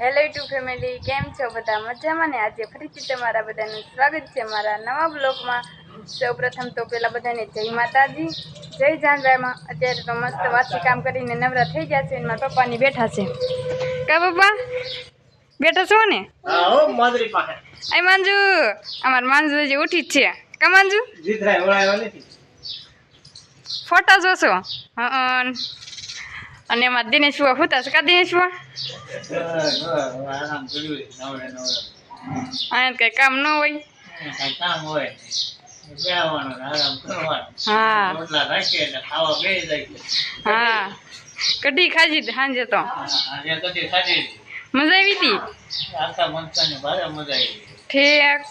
Hello YouTube family, કેમ છો બધા? મજામાં ને? આજે ફરીથી તમારા બધાનું સ્વાગત છે મારા નવા બ્લોગમાં. સૌપ્રથમ તો પેલા બધાને જય માતાજી, જય જાનરાયમાં. અત્યારે તો મસ્ત વાસી કામ કરીને નવરા થઈ ગયા છે. મારા પપ્પાની બેઠા છે. કા પપ્પા બેઠા છો ને? આય માંજુ, અમાર માંજુ જે ઉઠી જ છે. કા માંજુ ફોટા જોશો? અને એમાં દિનેશ બુआ હુતા છે. કા દિનેશ બુआ આયા કઈ કામ ન હોય. હા, કઢી ખાજી સાંજે તો મજા આવી હતી. ઠીક.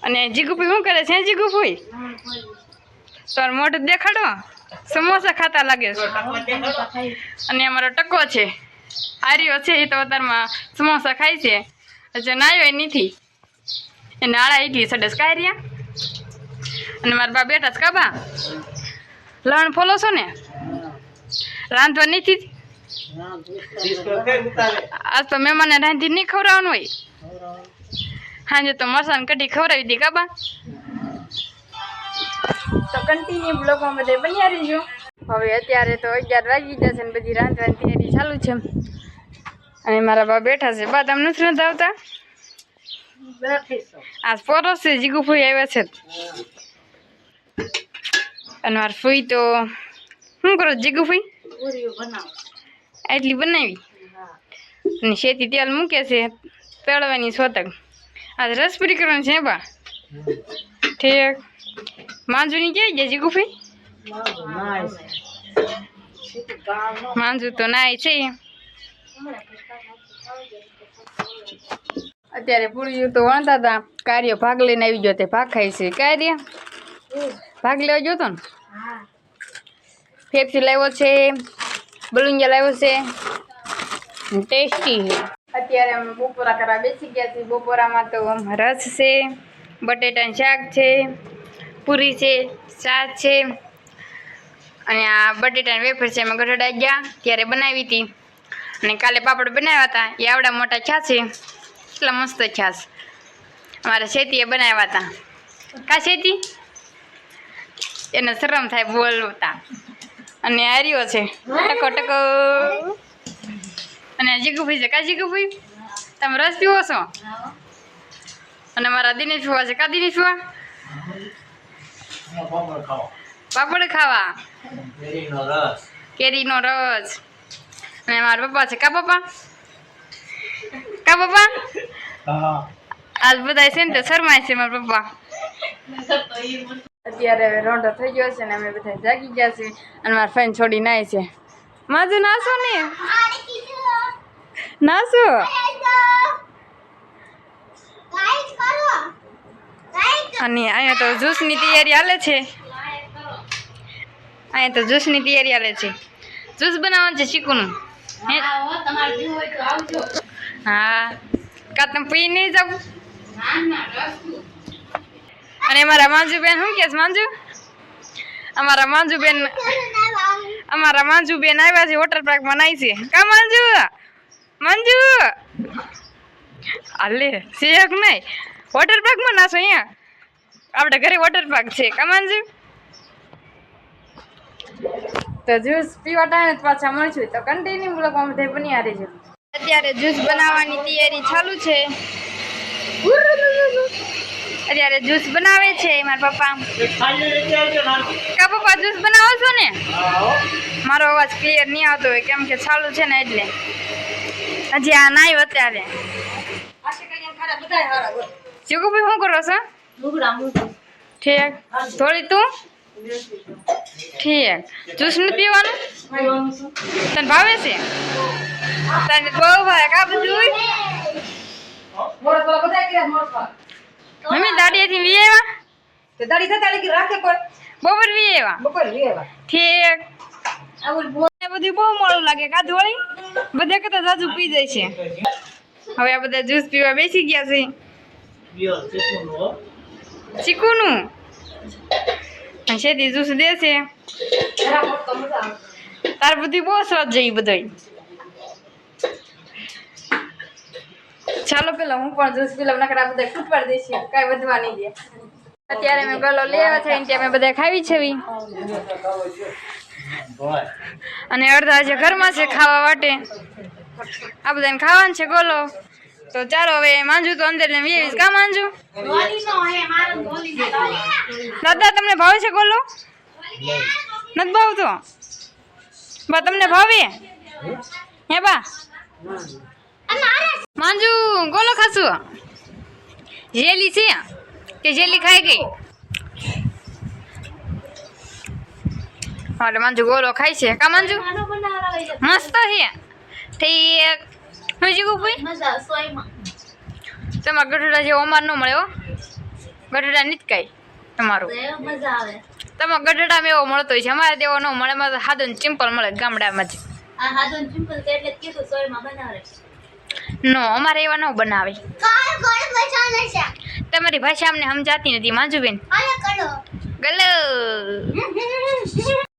અને જીગુભાઈ શું કરે છે? જીગુભાઈ તાર મોઢું દેખાડો. સમોસા ખાતા લાગે છે. અને અમારો ટકો છે, આર્યો છે, એ તો અત્યારમાં સમોસા ખાય છે. હજુ નાયો નથી. એ નાળા એટલી સડસ કાઢ્યા. અને મારા બા બેઠા છે. કાબા લણ ફોલો છો ને? રાંધવા નથી. આજ તો મહેમાનને રાંધી નહીં ખવડાવવાનું હોય. હાજે તો મરસાની કઢી ખવડાવી હતી. કાબા તો કન્ટિન્યુ બ્લોગમાં બધે બન્યા રહીજો. હવે અત્યારે તો 11 વાગી જશે ને બધી રાંધવાની તૈયારી ચાલુ છે. અને મારા બા બેઠા છે. બા તમને નથી આવતા? આજ પોરો છે. જીગુભાઈ આવ્યા છે. અને મારા ફૂઈ તો શું કરો? જીગુભાઈ એટલી બનાવી અને શેતી તેલ મૂકે છે તળવાની સોતક. આજ રસપુરી કરવાની છે. બા ઠીક. માંજુની ક્યાં ગયા જીગુભાઈ? માંજુ તો નાય છે. અત્યારે પૂરી તો વણતા હતા. કાર્ય ભાગ લઈને આવી ગયો. તે ભાગ ખાય છે. કાર્ય ભાગ લેવા ગયો તો ને? ફેફસી લાવ્યો છે, બલુંજા લાવ્યો છે, ટેસ્ટી. અત્યારે અમે બપોરા કરવા બેસી ગયા છીએ. બપોરામાં તો રસ છે, બટેટાનું શાક છે, પૂરી છે, શાક છે. અને આ બટેટાના વેફર છે. એમાં ગઢડા ગયા ત્યારે બનાવી હતી. અને કાલે પાપડ બનાવ્યા હતા. એ આવડા મોટા છાસ છે. એટલા મસ્ત છાસ અમારે શેતીએ બનાવ્યા હતા. કા શેતી એને શરમ થાય બોલતા. અને આર્યો છે ટકો ટકો. અને જીગુભાઈ છે. કા જીગુભાઈ તમે રસ પીવો છો? અને મારા દિનેશ ફુવા છે. કા દિનેશ ફુવા પાપડ ખાવા, કેરીનો રસ. અને મારા પપ્પા છે. કા પપ્પા? કા પપ્પા આજ બધા છે ને તો શરમાય છે મારા પપ્પા. અત્યારે હવે રોંઢો થઈ ગયો છે ને અમે બધા જાગી ગયા છે. અને મારા ફ્રેન્ડ છોડી નાય છે. માજુ નાસો ને? નાસો. અને અહીંયા તો જ્યુસની તૈયારી હાલે છે. અહીંયા તો જ્યુસની તૈયારી હાલે છે. જ્યુસ બનાવવાનું છે ચીકુનું. હા, કા તમે પી નહીં જાવ? અને અમારા માંજુબેન શું કે છે? માંજુ અમારા માંજુબેન આવ્યા છે. વોટર પાર્કમાં નાય છે. કા માંજુ હાલે શેક નહીં વોટર પાર્કમાં નાશો? અહીંયા આપણે ઘરે વોટર પાર્ક છે. કા માંજુ? તો જ્યુસ પીવા ટાણે પાછા મળશું. તો કન્ટિન્યુ બ્લોગમાં બધે બન્યા રહેજો. અત્યારે જ્યુસ બનાવવાની તૈયારી ચાલુ છે. અત્યારે જ્યુસ બનાવે છે મારા પપ્પા. કા પપ્પા જ્યુસ બનાવો છો ને? મારો અવાજ ક્લિયર નહીં આવતો હોય કેમ કે ચાલુ છે ને એટલે. હજી આ નાયો અત્યારે. જીગુભાઈ શું કરો છો? ઠીક. થોડી તું ઠીક. જ્યુસ નથી પીવાનું? તને ભાવે છે? તને બહુ ભાવે. કા બધું મમ્મી દાડીએથી વી આવ્યા? તે દાડી થતા લગી રાખે કોઈ બપોર વી આવ્યા? ઠીક. બધું બહુ મોડું લાગે. કા ધોળી બધા કરતા જાજુ પી જાય છે. હવે આ બધા જ્યુસ પીવા બેસી ગયા છે. ચીકુનું શેતી જ્યુસ દે છે. તાર બધી બહુ સ્વાદ જઈ બધો. ચાલો પેલા હું પણ જ્યુસ પી લઉં, નકર આ બધા ફૂટવા દેશે, કાંઈ વધવા નહીં દે. અત્યારે અમે ગલો લેવા છે ને અમે બધા ખાવી છે અને અડધા જે ઘરમાં છે ખાવા માટે. આ બધાને ખાવાનું છે ગોલો. તો ચાલો હવે માંજુ તો અંદર ને વેવીશ. કા માંજુ? દાદા તમને ભાવે છે ગોલો? નથી ભાવતો? બા તમને ભાવે હે બા? માંજુ ગોલો ખાશું? જેલી છે કે જેલી ખાઈ ગઈ? હા માંજુ ગોલો ખાય છે. કા માંજુ? મસ્ત છે. ઠીક. હું જીગું ભાઈ તમારા ગઢડા જેવો અમાર ન મળે હો. ગઢડા નથી કાંઈ તમારું. તમારા ગઢડામાં એવો મળતો હોય છે, અમારે તેવો ન મળે. અમારે સાદો સિમ્પલ મળે ગામડામાં જ. નો અમારે એવા ન બનાવે. તમારી ભાષા અમને સમજાતી નથી માંજુબેન. ગલો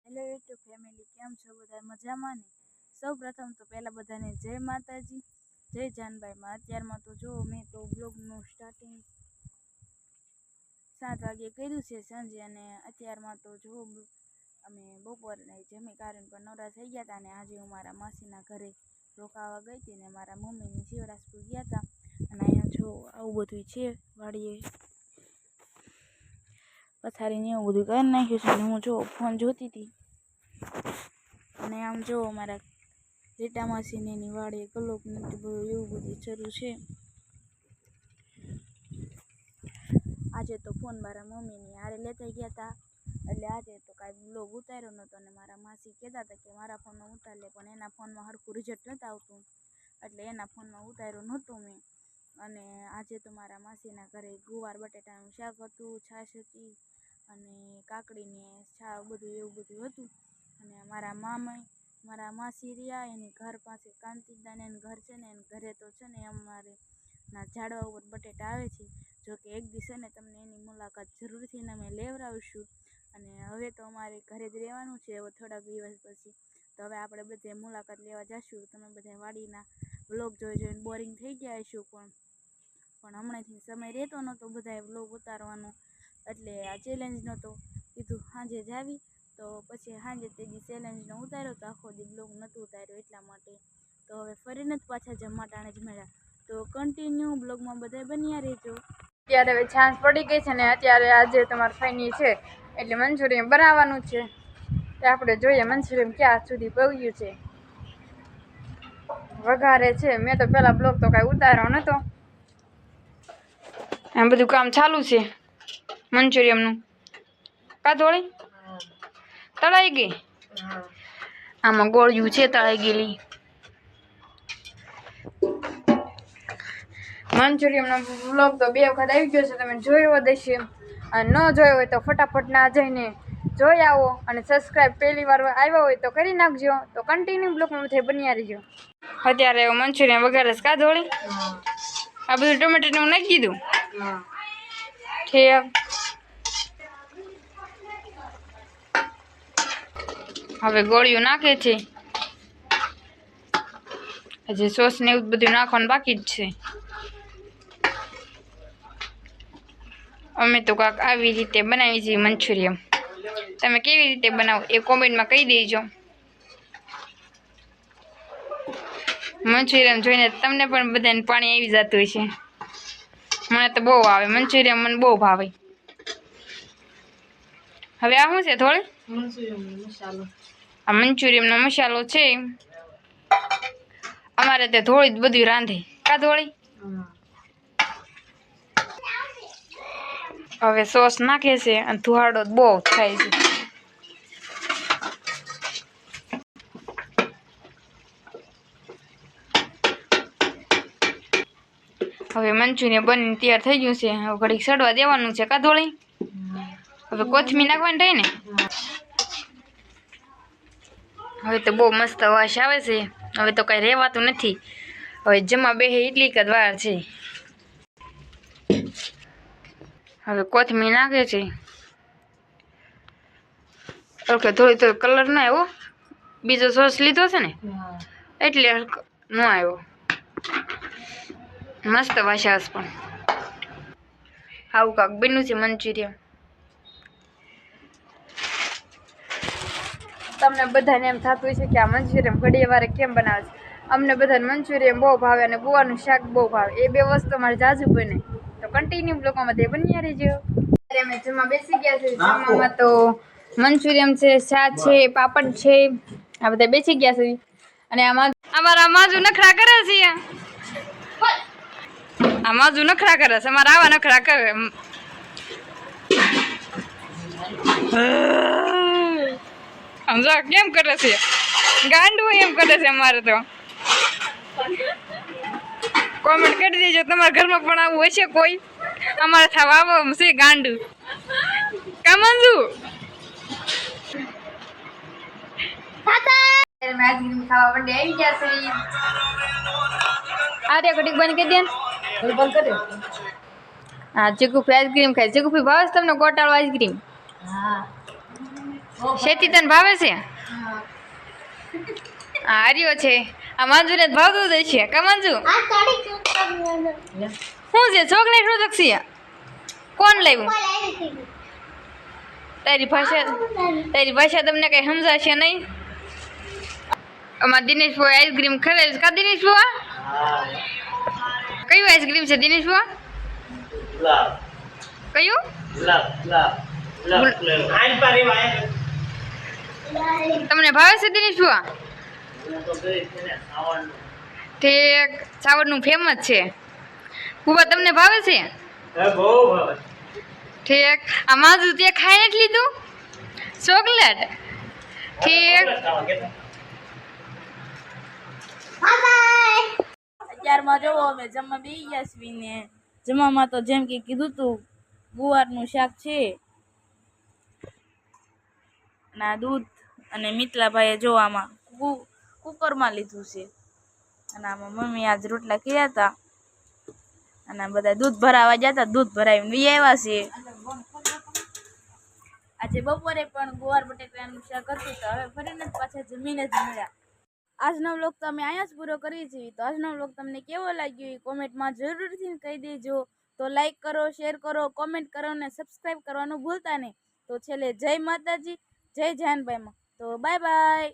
હેલો યુટ્યુબ ફેમિલી, કેમ છો બધા? મજામાં ને? સૌ પ્રથમ તો પહેલાં બધાને જય માતાજી, જય જાનભાઈમાં. અત્યારમાં તો જો મેં તો બ્લોગનું સ્ટાર્ટિંગ 7 વાગે કર્યું છે સાંજે, અને અત્યારમાં તો જો અમે બપોરને જમી કારણ પર નવરા થઈ ગયા હતા. અને આજે હું મારા માસીના ઘરે રોકાવા ગઈ હતી ને મારા મમ્મીની શિવરાજપુર ગયા હતા. અને અહીંયા જો આવું બધું છે વાડીએ પથારીને એવું બધું કરી નાખ્યું છે. અને હું જો ફોન જોતી હતી અને આમ જો મારા રીટા માસીને એની વાડીએ કલોક નથી બધું એવું બધું શરૂ છે. આજે તો ફોન મારા મમ્મીની હારે લેતા ગયા હતા, એટલે આજે તો કાંઈ બ્લોગ ઉતાર્યો નહોતો. અને મારા માસી કહેતા હતા કે મારા ફોનમાં ઉતાર લે, પણ એના ફોનમાં સરખું રિઝલ્ટ નહોતું આવતું, એટલે એના ફોનમાં ઉતાર્યું નહોતું મેં. અને આજે તો મારા માસીના ઘરે ગુવાર બટેટાનું શાક હતું, છાશ હતી અને કાકડીને છા બધું એવું બધું હતું. અને મારા માસી રહ્યા એની ઘર પાસે કાંતિદાન એનું ઘર છે ને, એને ઘરે તો છે ને અમારે ના ઝાડવા ઉપર બટેટા આવે છે. જોકે એક દિવસ છે ને તમને એની મુલાકાત જરૂરથી અમે લેવડાવીશું. અને હવે તો અમારે ઘરે જ રહેવાનું છે હવે થોડાક દિવસ પછી. તો હવે આપણે બધે મુલાકાત લેવા જઈશું. તમે બધા વાડીના વ્લોગ જોઈને બોરિંગ થઈ ગયા હશો, પણ હમણાંથી સમય રહેતો નહોતો બધાએ વ્લોગ ઉતારવાનો, એટલે આ ચેલેન્જ નહોતો કીધું સાંજે જ આવી. તો પછી સાંજે તે દી ચેલેન્જનો ઉતાર્યો તો આખો દી બ્લોગ નહોતું ઉતાર્યો એટલા માટે. તો હવે ફરીને જ પાછા જમાટાણે જ મળ્યા. તો કન્ટિન્યુ બ્લોગમાં બધા બન્યા રહેજો. અત્યારે હવે છાશ પડી ગઈ છે ને અત્યારે આજે તમારે ફાઈની છે એટલે મંચુરિયન બનાવવાનું છે. તે આપણે જોઈએ મંચુરિયન ક્યાં સુધી પગ્યું છે. વઘારે છે. મેં તો પેલા બ્લોગ તો કાંઈ ઉતાર્યો નહોતો. આમ બધું કામ ચાલુ છે મંચુરિયનનું. કા થોડી તળાઈ ગઈ? આમાં ગોળિયું છે તળાઈ ગયેલી. મંચુરિયનનો વ્લોગ તો 2 વખત આવી ગયો છે, તમે જોયો દેશે. અને ન જોયો હોય તો ફટાફટ ના જઈને જોઈ આવો. અને સબસ્ક્રાઈબ પહેલી વાર આવ્યા હોય તો કરી નાખજો. તો કન્ટિન્યુ બ્લોગમાં બધે બન્યા રહીજો. અત્યારે મંચુરિયન વગેરે કા ધોળી આ બધું ટમેટાનું નાખી દીધું. ઠીક. હવે ગોળીઓ નાખે છે. હજી સોસ ને એવું બધું નાખવાનું બાકી જ છે. અમે તો કાંક આવી રીતે બનાવી છીએ મંચુરિયન. તમે કેવી રીતે બનાવો એ કોમેન્ટમાં કહી દેજો. મંચુરિયન જોઈને તમને પણ બધાને પાણી આવી જતું હોય છે. મને તો બહુ આવે મંચુરિયન, મને બહુ ભાવે. હવે આ શું છે થોડી? આ મંચુરિયનનો મસાલો છે. અમારે તે થોડી જ બધું રાંધે. કા થોડી? હવે સોસ નાખે છે અને ધુવાડો બહુ થાય છે. હવે મંચુરિયન બનીને તૈયાર થઈ ગયું છે. હવે ઘડીક સડવા દેવાનું છે. કા થોડી? હવે કોથમીર નાખવાની થાય ને. હવે તો બહુ મસ્ત વાસ આવે છે. હવે તો કઈ રહેવાતું નથી. હવે જમા બેહે એટલી જ વાર છે. હવે કોથમીર નાખે છે. ઓકે થોડી તો કલર ના આવ્યો. બીજો સોસ લીધો છે ને એટલે ન આવ્યો. મસ્ત ભાષાસ પણ આવું કાંક બન્યું છે મંચુરિયન. તમને બધાને એમ થતું હોય છે કે આ મંચુરિયન ઘડીએ વારે કેમ બનાવે છે. અમને બધાને મંચુરિયન બહુ ભાવે અને ગુવાનું શાક બહુ ભાવે. એ બે વસ્તુ અમારે જાજુ બને તો કન્ટિન્યુ બ્લોગમાં બધે બન્યા રહેજો. અત્યારે અમે જમવા બેસી ગયા છે. જમવામાં તો મંચુરિયન છે, શાક છે, પાપડ છે, આ બધા બેસી ગયા છે. અને આમાં અમારા માજુ નખરા કરે છે. આ માજુ નખરા કરે છે. અમારા આવા નખરા કરે. સમજો કેમ કરે છે? ગાંડું એમ કરે છે. અમારે તો કોમેન્ટ કરી દેજો તમારા ઘરમાં પણ આવું હશે કોઈ. અમારે થવા આવો છે ગાંડું. કામંજુ આઈસ્ક્રીમ ખાવા માટે આવી ગયા છે. અરે ઘડીક બંધ કરી દે. બંધ કરી દે. હા ચીકુફી આઈસ્ક્રીમ ખાય. ચીકુફી ભાવે છે તમને ગોટાળો આઈસ્ક્રીમ? હા. શેતી તને ભાવે છે? હા હર્યો છે. આ મંજુને ભાવતું જ છે. કા મંજુ શું છે? ચોકલેટ શું છે? કોણ લાવ્યું? તારી ભાષા તમને કઈ સમજાશે નહીં. અમાર દિનેશ ભાઈ આઈસ્ક્રીમ ખરે છે. કા દિનેશ ભાઈ? કયું આઈસ્ક્રીમ છે દિનેશ ભાઈ? કયું? તમને ભાવે છે દિનેશ ભાઈ? ઠીક સાવરનું ફેમસ છે. કુવા તમને ભાવે છે? ઠીક આ માજુ તે ખાઈ નથી લીધું ચોકલેટ? ઠીક અત્યારમાં જોવો અમે જમવા બેસી ગયા છીએ ને જમવામાં તો જેમ કે કીધું તું ગુવારનું શાક છે ના દૂધ અને મિતલાભાઈએ જો આમાં કુકરમાં લીધું છે અને આમાં મમ્મી આજ રોટલા કર્યા હતા અને બધા દૂધ ભરાવા ગયા હતા. દૂધ ભરાવીને લઈ આવ્યા છે. આજે બપોરે પણ ગુવાર બટેટાનું શાક હતું તો હવે ફરીને પાછા જમીને જ મળ્યા. આજનો વ્લોગ તો અમે અહીંયા જ પૂરો કરીએ છીએ. તો આજનો વ્લોગ તમને કેવો લાગ્યો એ કોમેન્ટમાં જરૂરથી કહી દેજો. તો લાઈક કરો, શેર કરો, કોમેન્ટ કરો અને સબસ્ક્રાઈબ કરવાનું ભૂલતા નહીં. તો છેલ્લે જય માતાજી, જય જાનભાઈમાં. તો બાય બાય.